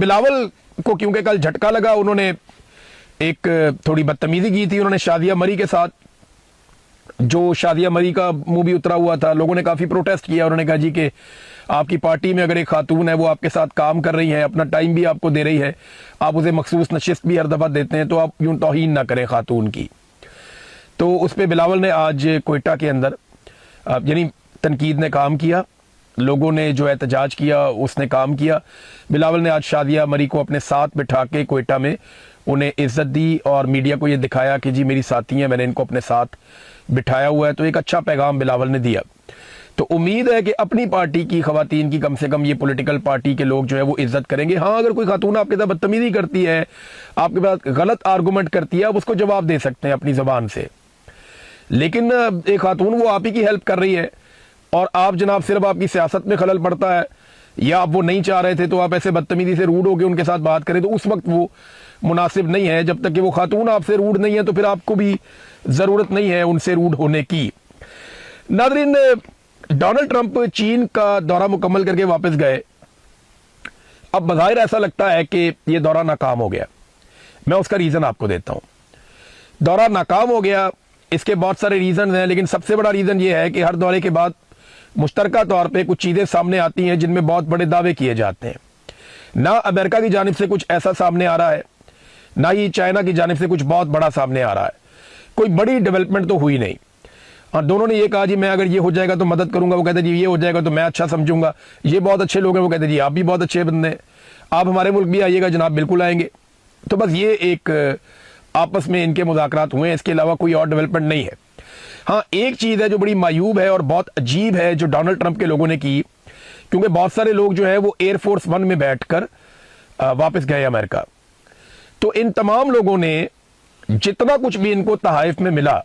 बिलावल को क्योंकि कल झटका लगा, उन्होंने एक थोड़ी बदतमीजी की थी। उन्होंने शादिया मरी के साथ, जो शादिया मरी का मूवी उतरा हुआ था, लोगों ने काफ़ी प्रोटेस्ट किया। उन्होंने कहा जी कि आपकी पार्टी में अगर एक खातून है, वो आपके साथ काम कर रही है, अपना टाइम भी आपको दे रही है, आप उसे मखसूस नशिस्त भी हर दफ़ा देते हैं, तो आप यूं तौहीन ना करें खातून की। तो उस पर बिलावल ने आज कोयटा के अंदर यानी तनकीद ने काम किया, लोगों ने जो एहतजाज किया उसने काम किया। बिलावल ने आज शादिया मरी को अपने साथ बिठा के कोयटा में उन्हें इज्जत दी और मीडिया को ये दिखाया कि जी मेरी साथी हैं, मैंने इनको अपने साथ बिठाया हुआ है। तो एक अच्छा पैगाम बिलावल ने दिया। तो उम्मीद है कि अपनी पार्टी की खवातीन की कम से कम ये पॉलिटिकल पार्टी के लोग जो है वो इज्जत करेंगे। हाँ, अगर कोई खातून आपके साथ बदतमीजी करती है, आपके पास गलत आर्गूमेंट करती है, आप उसको जवाब दे सकते हैं अपनी जबान से। लेकिन एक खातून वो आप ही की हेल्प कर रही है और आप जनाब सिर्फ आपकी सियासत में खलल पड़ता है या आप वो नहीं चाह रहे थे, तो आप ऐसे बदतमीजी से रूड होकर उनके साथ बात करें, तो उस वक्त वो मुनासिब नहीं है। जब तक कि वो खातून आपसे रूड नहीं है, तो फिर आपको भी जरूरत नहीं है उनसे रूड होने की। नादरीन, डोनाल्ड ट्रंप चीन का दौरा मुकम्मल करके वापस गए। अब बज़ाहिर ऐसा लगता है कि यह दौरा नाकाम हो गया। मैं उसका रीजन आपको देता हूं। दौरा नाकाम हो गया, इसके बहुत सारे रीजन हैं, लेकिन सबसे बड़ा रीजन यह है कि हर दौरे के बाद मुश्तरका तौर पे कुछ चीजें सामने आती हैं जिनमें बहुत बड़े दावे किए जाते हैं। ना अमेरिका की जानिब से कुछ ऐसा सामने आ रहा है, ना ही चाइना की जानिब से कुछ बहुत बड़ा सामने आ रहा है। कोई बड़ी डेवलपमेंट तो हुई नहीं। और दोनों ने ये कहा जी मैं अगर ये हो जाएगा तो मदद करूंगा, वो कहते जी ये हो जाएगा तो मैं अच्छा समझूंगा, ये बहुत अच्छे लोग हैं, वो कहते जी आप भी बहुत अच्छे बंदे हैं, आप हमारे मुल्क भी आइएगा जनाब, बिल्कुल आएंगे। तो बस ये एक आपस में इनके मुज़ाकरात हुए हैं, इसके अलावा कोई और डेवलपमेंट नहीं है। हाँ, एक चीज़ है जो बड़ी मायूब है और बहुत अजीब है जो डोनाल्ड ट्रंप के लोगों ने की, क्योंकि बहुत सारे लोग जो है वो एयरफोर्स वन में बैठकर वापस गए अमेरिका। तो इन तमाम लोगों ने जितना कुछ भी इनको तहाइफ में मिला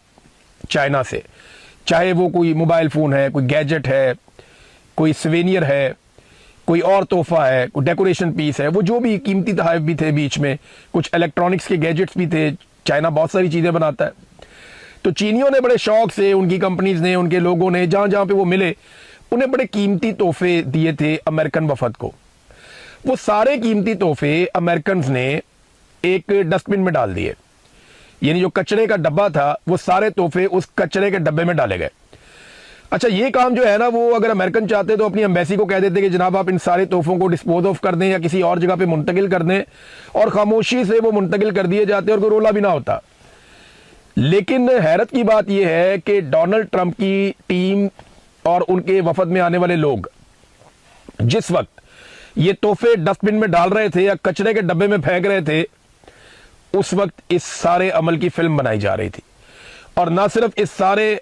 चाइना से, चाहे वो कोई मोबाइल फ़ोन है, कोई गैजेट है, कोई सवेनियर है, कोई और तोहफा है, कोई डेकोरेशन पीस है, वो जो भी कीमती तहाइफ भी थे, बीच में कुछ इलेक्ट्रॉनिक्स के गैजेट्स भी थे। चाइना बहुत सारी चीज़ें बनाता है। तो चीनियों ने बड़े शौक से, उनकी कंपनीज ने, उनके लोगों ने, जहाँ जहाँ पे वो मिले, उन्हें बड़े कीमती तोहफे दिए थे अमेरिकन वफद को। वो सारे कीमती तोहफे अमेरिकन ने एक डस्टबिन में डाल दिए, यानी जो कचरे का डब्बा था वो सारे तोहफे उस कचरे के डब्बे में डाले गए। अच्छा, ये काम जो है ना, वो अगर अमेरिकन चाहते तो अपनी एम्बेसी को कह देते कि जनाब आप इन सारे तोहफों को डिस्पोज ऑफ कर दें या किसी और जगह पे मुंतकिल कर दें, और खामोशी से वो मुंतकिल कर दिए जाते और कोई रोला भी ना होता। लेकिन हैरत की बात यह है कि डोनाल्ड ट्रंप की टीम और उनके वफद में आने वाले लोग जिस वक्त ये तोहफे डस्टबिन में डाल रहे थे या कचरे के डब्बे में फेंक रहे थे, उस वक्त इस सारे अमल की फिल्म बनाई जा रही थी। और ना सिर्फ इस सारे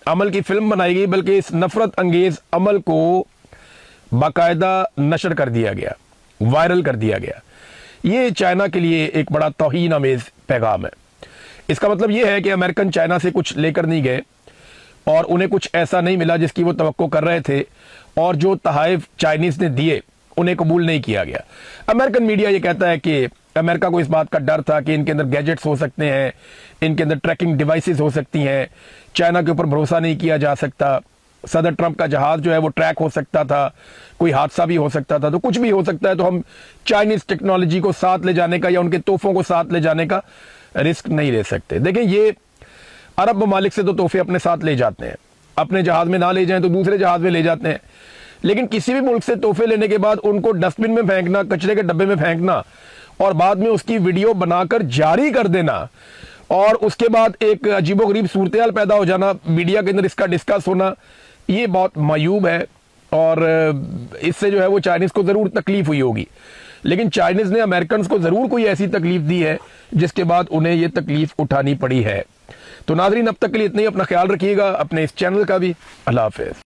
अमल की फिल्म बनाई गई, बल्कि इस नफरत अंगेज अमल को बाकायदा नशर कर दिया गया, वायरल कर दिया गया। ये चाइना के लिए एक बड़ा तौहीन अमेज पैगाम है। इसका मतलब यह है कि अमेरिकन चाइना से कुछ लेकर नहीं गए और उन्हें कुछ ऐसा नहीं मिला जिसकी वो तवक्को कर रहे थे, और जो तहाइफ चाइनीज ने दिए उन्हें कबूल नहीं किया गया। अमेरिकन मीडिया ये कहता है कि अमेरिका को इस बात का डर था कि इनके अंदर गैजेट्स हो सकते हैं, इनके अंदर ट्रैकिंग डिवाइसेस हो सकती हैं, चाइना के ऊपर भरोसा नहीं किया जा सकता, सदर ट्रंप का जहाज जो है वो ट्रैक हो सकता था, कोई हादसा भी हो सकता था, तो कुछ भी हो सकता है, तो हम चाइनीज टेक्नोलॉजी को साथ ले जाने का या उनके तोहफों को साथ ले जाने का रिस्क नहीं ले सकते। देखें, ये अरब ममालिक से तो तोहफे अपने साथ ले जाते हैं, अपने जहाज में ना ले जाएं तो दूसरे जहाज में ले जाते हैं, लेकिन किसी भी मुल्क से तोहफे लेने के बाद उनको डस्टबिन में फेंकना, कचरे के डब्बे में फेंकना और बाद में उसकी वीडियो बनाकर जारी कर देना और उसके बाद एक अजीबोगरीब सूरत-ए-हाल पैदा हो जाना, मीडिया के अंदर इसका डिस्कस होना, ये बहुत मायूब है। और इससे जो है वो चाइनीज को जरूर तकलीफ हुई होगी, लेकिन चाइनीज ने अमेरिकन को जरूर कोई ऐसी तकलीफ दी है जिसके बाद उन्हें ये तकलीफ उठानी पड़ी है। तो नाजरीन, अब तक के लिए इतना ही। अपना ख्याल रखिएगा, अपने इस चैनल का भी। अल्लाह हाफिज।